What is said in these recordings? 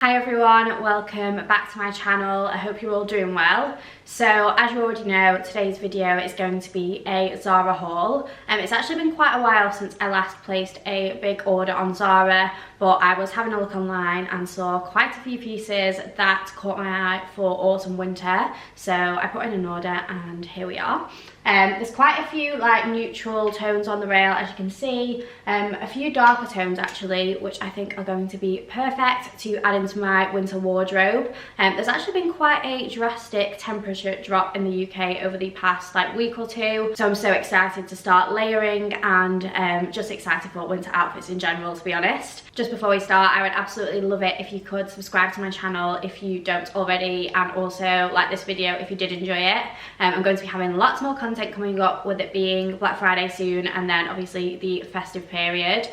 Hi everyone, welcome back to my channel. I hope you're all doing well. So as you already know, today's video is going to be a Zara haul. It's actually been quite a while since I last placed a big order on Zara, but I was having a look online and saw quite a few pieces that caught my eye for autumn winter. So I put in an order and here we are. There's quite a few like neutral tones on the rail, as you can see, a few darker tones actually, which I think are going to be perfect to add into my winter wardrobe. There's actually been quite a drastic temperature drop in the UK over the past like week or two, so I'm so excited to start layering and just excited for winter outfits in general, to be honest. Just before we start, I would absolutely love it if you could subscribe to my channel if you don't already, and also like this video if you did enjoy it. I'm going to be having lots more content coming up, with it being Black Friday soon and then obviously the festive period,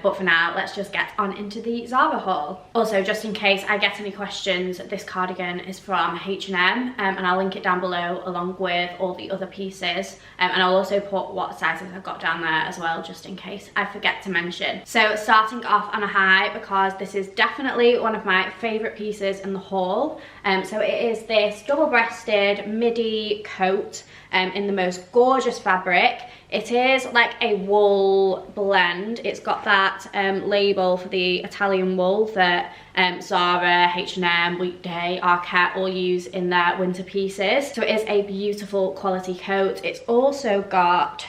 but for now let's just get on into the Zara haul. Also, just in case I get any questions, this cardigan is from H&M, and I'll link it down below along with all the other pieces, and I'll also put what sizes I've got down there as well, just in case I forget to mention. So starting off on a high, because this is definitely one of my favourite pieces in the haul. So it is this double-breasted midi coat in the most gorgeous fabric. It is like a wool blend. It's got that label for the Italian wool that Zara, H&M, Weekday, Arket all use in their winter pieces. So it is a beautiful quality coat. It's also got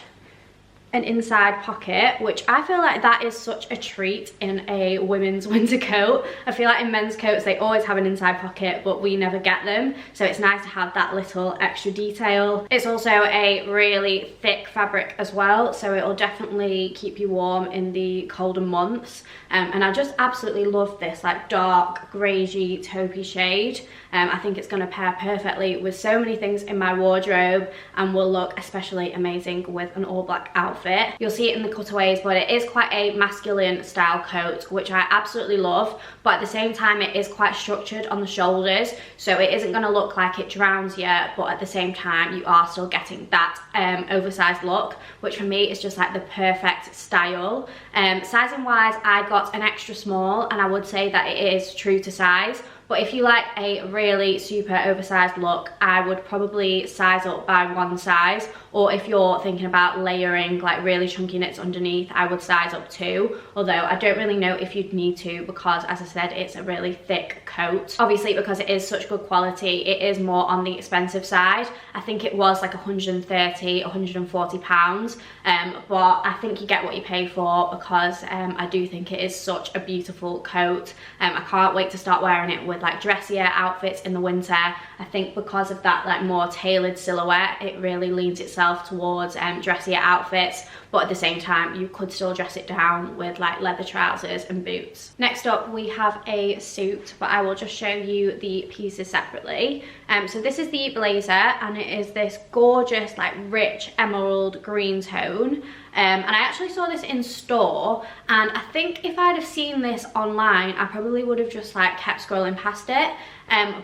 an inside pocket, which I feel like that is such a treat in a women's winter coat. I feel like in men's coats they always have an inside pocket, but we never get them, so it's nice to have that little extra detail. It's also a really thick fabric as well, so it'll definitely keep you warm in the colder months, and I just absolutely love this like dark greigey taupey shade. I think it's going to pair perfectly with so many things in my wardrobe and will look especially amazing with an all black outfit. You'll see it in the cutaways, but it is quite a masculine style coat, which I absolutely love, but at the same time it is quite structured on the shoulders, so it isn't going to look like it drowns you, but at the same time you are still getting that oversized look, which for me is just like the perfect style. Sizing wise, I got an extra small, and I would say that it is true to size. But if you like a really super oversized look, I would probably size up by one size, or if you're thinking about layering like really chunky knits underneath, I would size up 2, although I don't really know if you'd need to, because as I said, it's a really thick coat. Obviously, because it is such good quality, it is more on the expensive side. I think it was like 130, 140 pounds, but I think you get what you pay for, because I do think it is such a beautiful coat. I can't wait to start wearing it with like dressier outfits in the winter. I think because of that like more tailored silhouette, it really leans itself towards dressier outfits, but at the same time you could still dress it down with like leather trousers and boots. Next up we have a suit, but I will just show you the pieces separately. So this is the blazer, and it is this gorgeous like rich emerald green tone. And I actually saw this in store, and I think if I'd have seen this online I probably would have just like kept scrolling past it,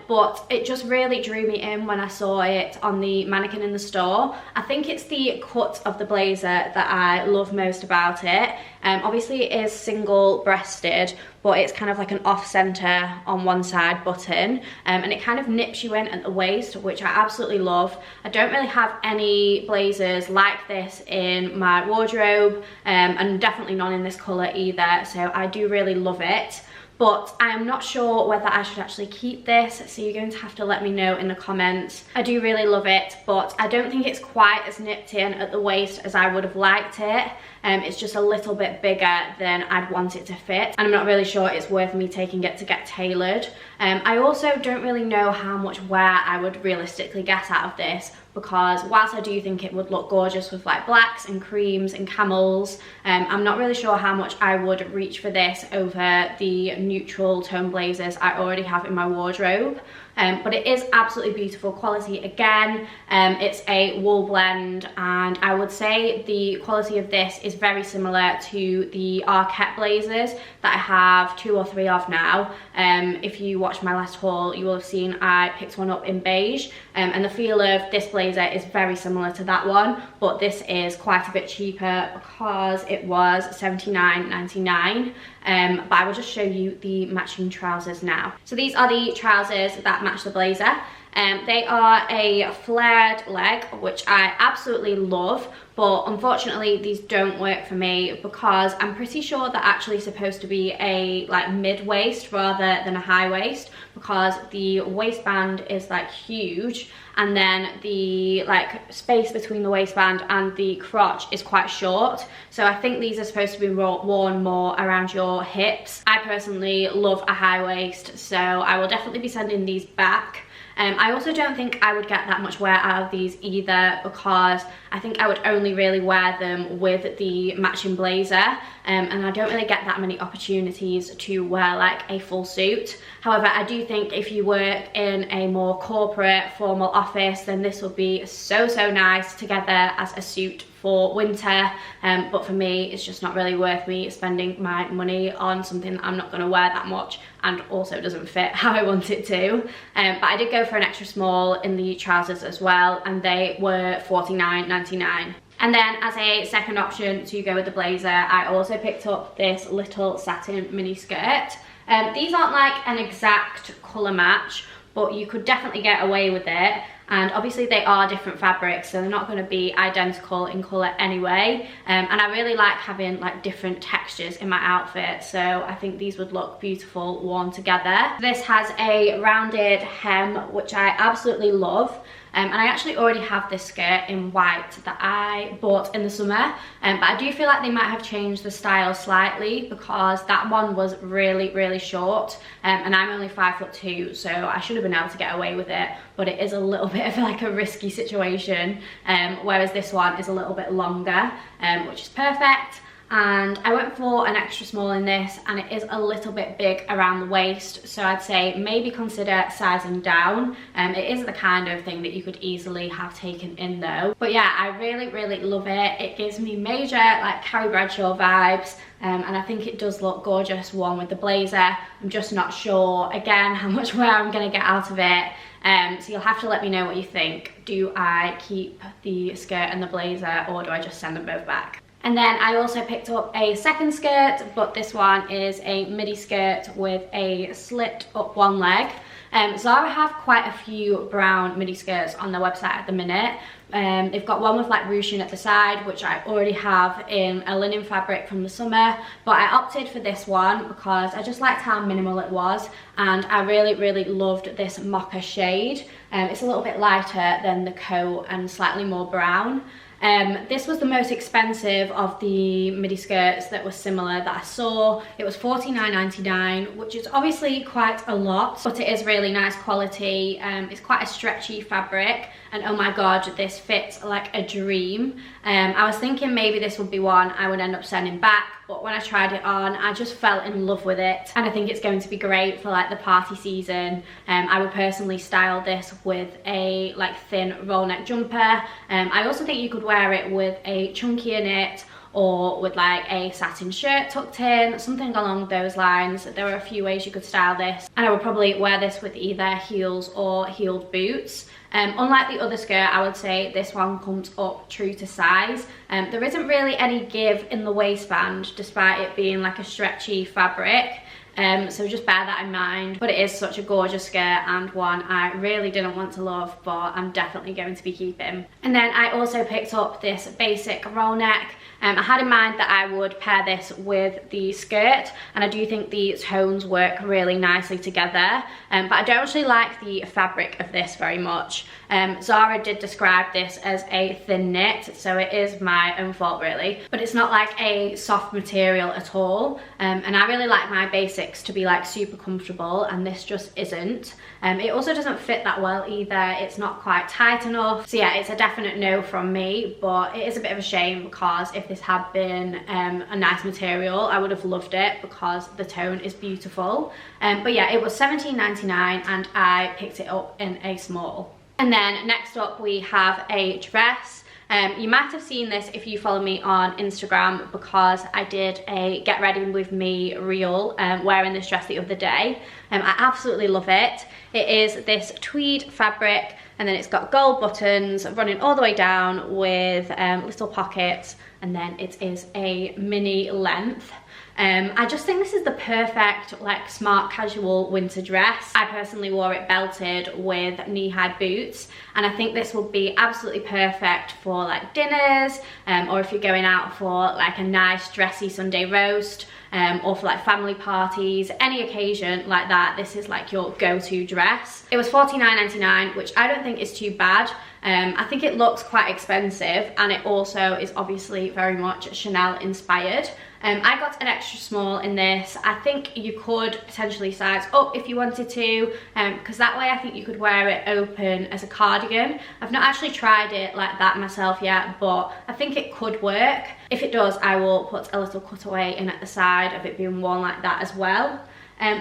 but it just really drew me in when I saw it on the mannequin in the store. I think it's the cut of the blazer that I love most about it. Obviously it is single breasted, but it's kind of like an off-center on one side button, and it kind of nips you in at the waist, which I absolutely love. I don't really have any blazers like this in my wardrobe, and definitely none in this colour either, so I do really love it. But I am not sure whether I should actually keep this, so you're going to have to let me know in the comments. I do really love it, but I don't think it's quite as nipped in at the waist as I would have liked it. It's just a little bit bigger than I'd want it to fit, and I'm not really sure it's worth me taking it to get tailored. I also don't really know how much wear I would realistically get out of this, because whilst I do think it would look gorgeous with like blacks and creams and camels, I'm not really sure how much I would reach for this over the neutral tone blazers I already have in my wardrobe. But it is absolutely beautiful quality again. It's a wool blend, and I would say the quality of this is very similar to the Arket blazers that I have 2 or 3 of now. If you watched my last haul, you will have seen I picked one up in beige, and the feel of this blazer blazer is very similar to that one, but this is quite a bit cheaper because it was £79.99. But I will just show you the matching trousers now. So these are the trousers that match the blazer. They are a flared leg, which I absolutely love, but unfortunately these don't work for me because I'm pretty sure they're actually supposed to be a like mid-waist rather than a high waist, because the waistband is like huge and then the like space between the waistband and the crotch is quite short. So I think these are supposed to be worn more around your hips. I personally love a high waist, so I will definitely be sending these back. I also don't think I would get that much wear out of these either, because I think I would only really wear them with the matching blazer, and I don't really get that many opportunities to wear like a full suit. However, I do think if you work in a more corporate formal office, then this will be so nice together as a suit for winter, but for me it's just not really worth me spending my money on something that I'm not going to wear that much and also doesn't fit how I want it to. But I did go for an extra small in the trousers as well, and they were £49.99. And then as a second option to go with the blazer, I also picked up this little satin mini skirt. These aren't like an exact colour match, but you could definitely get away with it. And obviously they are different fabrics, so they're not going to be identical in colour anyway. And I really like having like different textures in my outfit, so I think these would look beautiful worn together. This has a rounded hem, which I absolutely love. And I actually already have this skirt in white that I bought in the summer, but I do feel like they might have changed the style slightly, because that one was really short, and I'm only 5'2", so I should have been able to get away with it, but it is a little bit of like a risky situation, whereas this one is a little bit longer, which is perfect. And I went for an extra small in this, and it is a little bit big around the waist, so I'd say maybe consider sizing down. It is the kind of thing that you could easily have taken in though. But yeah, I really love it. It gives me major like Carrie Bradshaw vibes, and I think it does look gorgeous worn with the blazer. I'm just not sure again how much wear I'm going to get out of it. So you'll have to let me know what you think. Do I keep the skirt and the blazer, or do I just send them both back? And then I also picked up a second skirt, but this one is a midi skirt with a slit up one leg. Zara have quite a few brown midi skirts on their website at the minute. They've got one with like ruching at the side, which I already have in a linen fabric from the summer, but I opted for this one because I just liked how minimal it was, and I really loved this mocha shade. It's a little bit lighter than the coat and slightly more brown. This was the most expensive of the midi skirts that were similar that I saw. It was £49.99, which is obviously quite a lot, but it is really nice quality. It's quite a stretchy fabric, and oh my god, this fits like a dream. I was thinking maybe this would be one I would end up sending back, but when I tried it on, I just fell in love with it, and I think it's going to be great for like the party season. I would personally style this with a like thin roll neck jumper. I also think you could wear it with a chunkier knit, or with like a satin shirt tucked in, something along those lines. There are a few ways you could style this, and I would probably wear this with either heels or heeled boots. Unlike the other skirt, I would say this one comes up true to size. There isn't really any give in the waistband, despite it being like a stretchy fabric. So just bear that in mind. But it is such a gorgeous skirt, and one I really didn't want to love, but I'm definitely going to be keeping. And then I also picked up this basic roll neck. I had in mind that I would pair this with the skirt, and I do think the tones work really nicely together, but I don't actually like the fabric of this very much. Zara did describe this as a thin knit, so it is my own fault really, but it's not like a soft material at all, and I really like my basics to be like super comfortable, and this just isn't. It also doesn't fit that well either. It's not quite tight enough, so yeah, it's a definite no from me, but it is a bit of a shame because if this had been a nice material, I would have loved it because the tone is beautiful. But yeah, it was £17.99 and I picked it up in a small. And then next up we have a dress. You might have seen this if you follow me on Instagram, because I did a get ready with me reel wearing this dress the other day. I absolutely love it. It is this tweed fabric, and then it's got gold buttons running all the way down with little pockets, and then it is a mini length. I just think this is the perfect like smart casual winter dress. I personally wore it belted with knee-high boots, and I think this would be absolutely perfect for like dinners, or if you're going out for like a nice dressy Sunday roast, or for like family parties, any occasion like that. This is like your go-to dress. It was $49.99, which I don't think is too bad. I think it looks quite expensive, and it also is obviously very much Chanel inspired. I got an extra small in this. I think you could potentially size up if you wanted to, because that way I think you could wear it open as a cardigan. I've not actually tried it like that myself yet, but I think it could work. If it does, I will put a little cutaway in at the side of it being worn like that as well.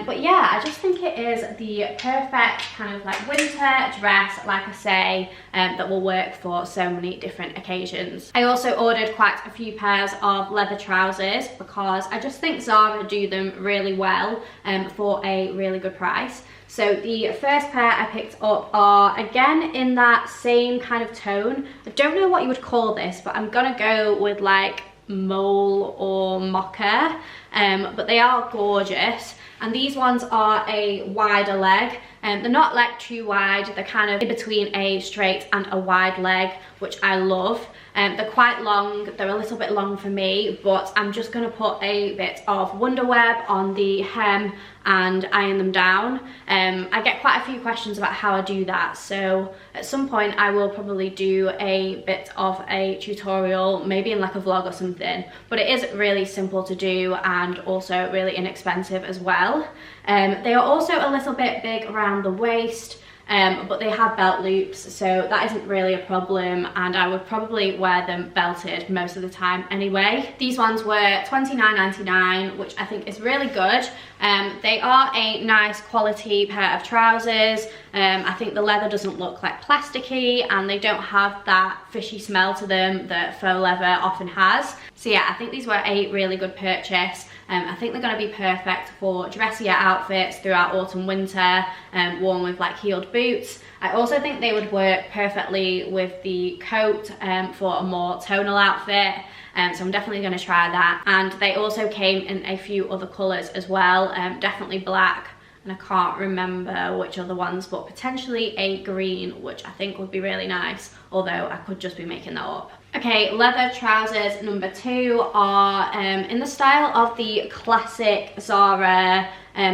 But yeah, I just think it is the perfect kind of like winter dress, like I say, that will work for so many different occasions. I also ordered quite a few pairs of leather trousers, because I just think Zara do them really well for a really good price. So the first pair I picked up are again in that same kind of tone. I don't know what you would call this, but I'm gonna go with like mole or mocha, but they are gorgeous. And these ones are a wider leg, and they're not like too wide, they're kind of in between a straight and a wide leg, which I love. They're quite long, they're a little bit long for me, but I'm just going to put a bit of Wonder Web on the hem and iron them down. I get quite a few questions about how I do that, so at some point I will probably do a bit of a tutorial, maybe in like a vlog or something, but it is really simple to do and also really inexpensive as well. They are also a little bit big around the waist, but they have belt loops, so that isn't really a problem, and I would probably wear them belted most of the time anyway. These ones were $29.99, which I think is really good. They are a nice quality pair of trousers. I think the leather doesn't look like plasticky, and they don't have that fishy smell to them that faux leather often has. So yeah, I think these were a really good purchase. I think they're going to be perfect for dressier outfits throughout autumn, winter, worn with like heeled boots. I also think they would work perfectly with the coat for a more tonal outfit. So I'm definitely going to try that. And they also came in a few other colours as well, definitely black, and I can't remember which other ones, but potentially a green, which I think would be really nice, although I could just be making that up. Okay, leather trousers number 2 are in the style of the classic Zara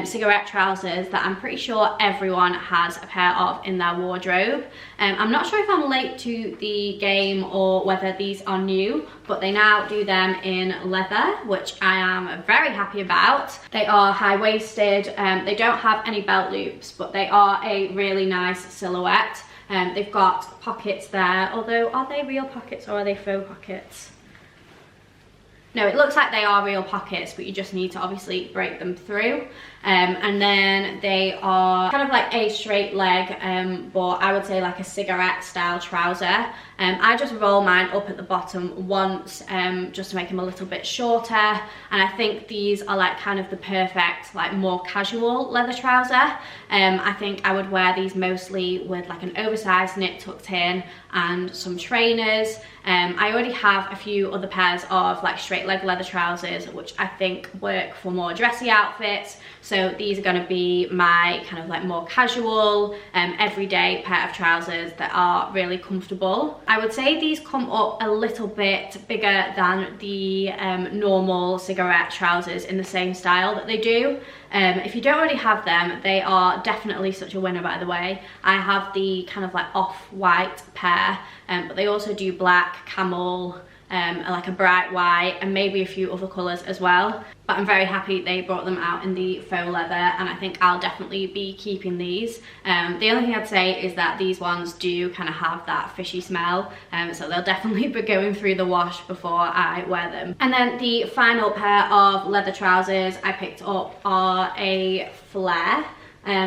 cigarette trousers that I'm pretty sure everyone has a pair of in their wardrobe. I'm not sure if I'm late to the game or whether these are new, but they now do them in leather, which I am very happy about. They are high-waisted, they don't have any belt loops, but they are a really nice silhouette. They've got pockets there, although are they real pockets or are they faux pockets? No, it looks like they are real pockets, but you just need to obviously break them through. And then they are kind of like a straight leg, but I would say like a cigarette style trouser. I just roll mine up at the bottom once, just to make them a little bit shorter. And I think these are like kind of the perfect, like more casual leather trouser. I think I would wear these mostly with like an oversized knit tucked in and some trainers. I already have a few other pairs of like straight leg leather trousers, which I think work for more dressy outfits. So these are going to be my kind of like more casual, everyday pair of trousers that are really comfortable. I would say these come up a little bit bigger than the normal cigarette trousers in the same style that they do. If you don't already have them, they are definitely such a winner, by the way. I have the kind of like off-white pair, but they also do black, camel, like a bright white, and maybe a few other colours as well. But I'm very happy they brought them out in the faux leather, and I think I'll definitely be keeping these. The only thing I'd say is that these ones do kind of have that fishy smell, so they'll definitely be going through the wash before I wear them. And then the final pair of leather trousers I picked up are a flare.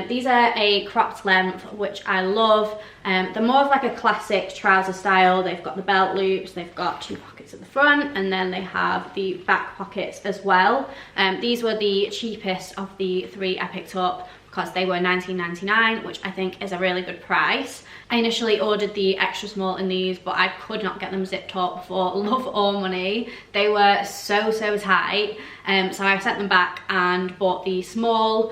These are a cropped length, which I love. They're more of like a classic trouser style. They've got the belt loops, they've got 2 pockets at the front, and then they have the back pockets as well. These were the cheapest of the 3 I picked up because they were $19.99, which I think is a really good price. I initially ordered the extra small in these, but I could not get them zipped up for love or money. They were so tight, so I sent them back and bought the small.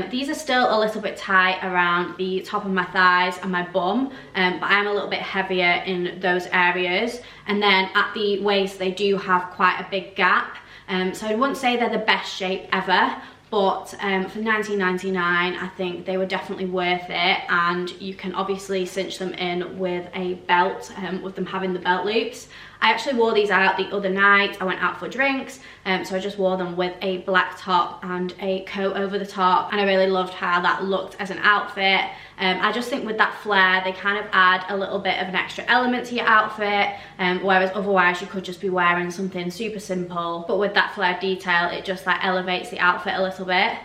These are still a little bit tight around the top of my thighs and my bum, but I am a little bit heavier in those areas. And then at the waist, they do have quite a big gap. So I wouldn't say they're the best shape ever, but for $19.99 I think they were definitely worth it, and you can obviously cinch them in with a belt, with them having the belt loops. I actually wore these out the other night. I went out for drinks, so I just wore them with a black top and a coat over the top, and I really loved how that looked as an outfit. I just think with that flare, they kind of add a little bit of an extra element to your outfit, whereas otherwise you could just be wearing something super simple, but with that flare detail, it just like elevates the outfit a little bit.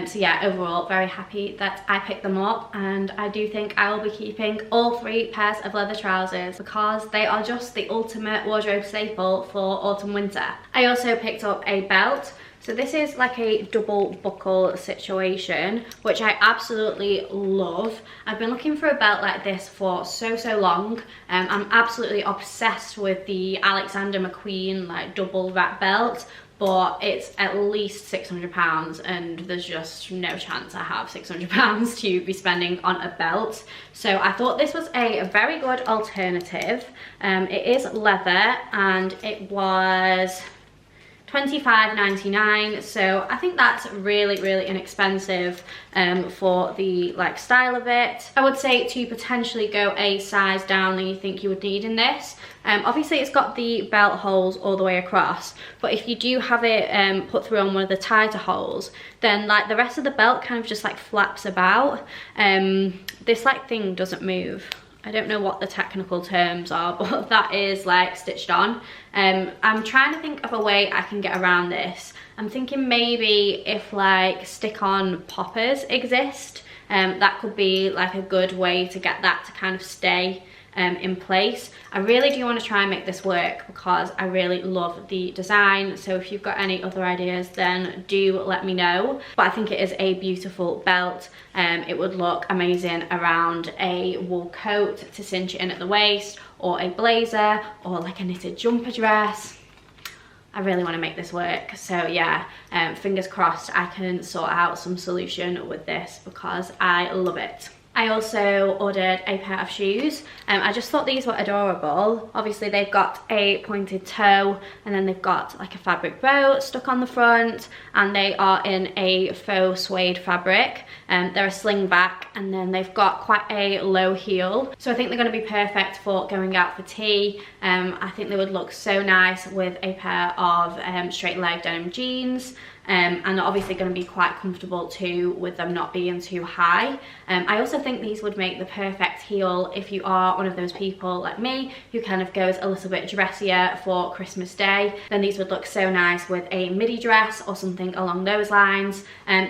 So yeah, overall very happy that I picked them up, and I do think I will be keeping all 3 pairs of leather trousers because they are just the ultimate wardrobe staple for autumn winter. I also picked up a belt. So this is like a double buckle situation, which I absolutely love. I've been looking for a belt like this for so long. I'm absolutely obsessed with the Alexander McQueen like double wrap belt, but it's at least £600, and there's just no chance I have £600 to be spending on a belt. So I thought this was a very good alternative. It is leather, and it was $25.99, so I think that's really inexpensive for the like style of it. I would say to potentially go a size down than you think you would need in this. Obviously it's got the belt holes all the way across, but if you do have it put through on one of the tighter holes, then like the rest of the belt kind of just like flaps about. This like thing doesn't move. I don't know what the technical terms are, but that is like stitched on. I'm trying to think of a way I can get around this. I'm thinking maybe if like stick-on poppers exist, that could be like a good way to get that to kind of stay in place. I really do want to try and make this work because I really love the design, so if you've got any other ideas then do let me know. But I think it is a beautiful belt. It would look amazing around a wool coat to cinch it in at the waist, or a blazer, or like a knitted jumper dress. I really want to make this work, so yeah, fingers crossed I can sort out some solution with this because I love it. I also ordered a pair of shoes. I just thought these were adorable. Obviously they've got a pointed toe, and then they've got like a fabric bow stuck on the front, and they are in a faux suede fabric. They're a sling back, and then they've got quite a low heel, so I think they're going to be perfect for going out for tea. I think they would look so nice with a pair of straight leg denim jeans. And they're obviously going to be quite comfortable too, with them not being too high. I also think these would make the perfect heel if you are one of those people like me who kind of goes a little bit dressier for Christmas Day. Then these would look so nice with a midi dress or something along those lines.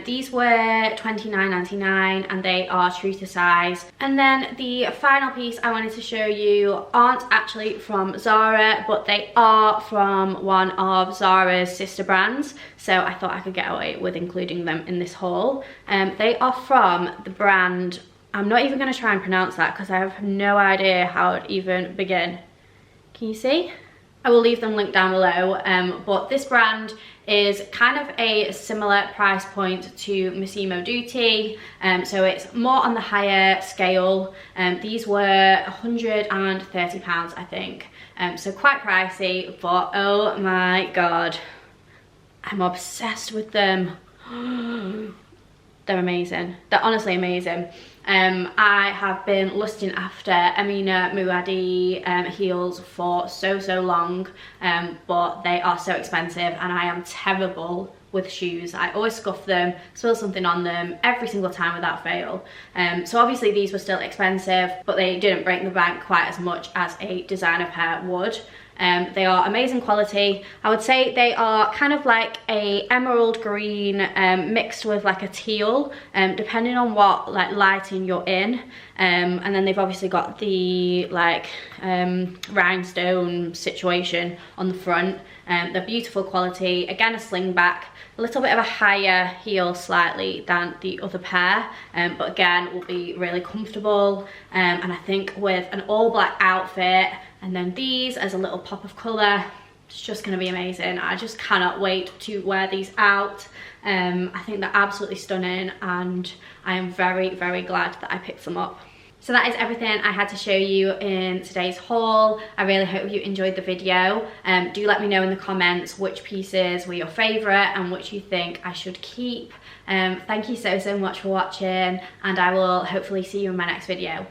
These were $29.99, and they are true to size. And then the final piece I wanted to show you aren't actually from Zara, but they are from one of Zara's sister brands, so I thought I could get away with including them in this haul. They are from the brand, I'm not even going to try and pronounce that because I have no idea how to even begin. Can you see? I will leave them linked down below, but this brand is kind of a similar price point to Massimo Dutti, so it's more on the higher scale. These were £130 I think, so quite pricey, but oh my god, I'm obsessed with them. They're amazing. They're honestly amazing. I have been lusting after Amina Muaddi heels for so long, but they are so expensive, and I am terrible with shoes. I always scuff them, spill something on them every single time without fail. So obviously these were still expensive, but they didn't break the bank quite as much as a designer pair would. They are amazing quality. I would say they are kind of like a emerald green mixed with like a teal, depending on what like lighting you're in. And then they've obviously got the like rhinestone situation on the front. They're beautiful quality. Again, a sling back, a little bit of a higher heel slightly than the other pair, but again will be really comfortable. And I think with an all black outfit and then these as a little pop of colour, it's just going to be amazing. I just cannot wait to wear these out. I think they're absolutely stunning, and I am very, very glad that I picked them up. So that is everything I had to show you in today's haul. I really hope you enjoyed the video. Do let me know in the comments which pieces were your favourite and which you think I should keep. Thank you so much for watching, and I will hopefully see you in my next video.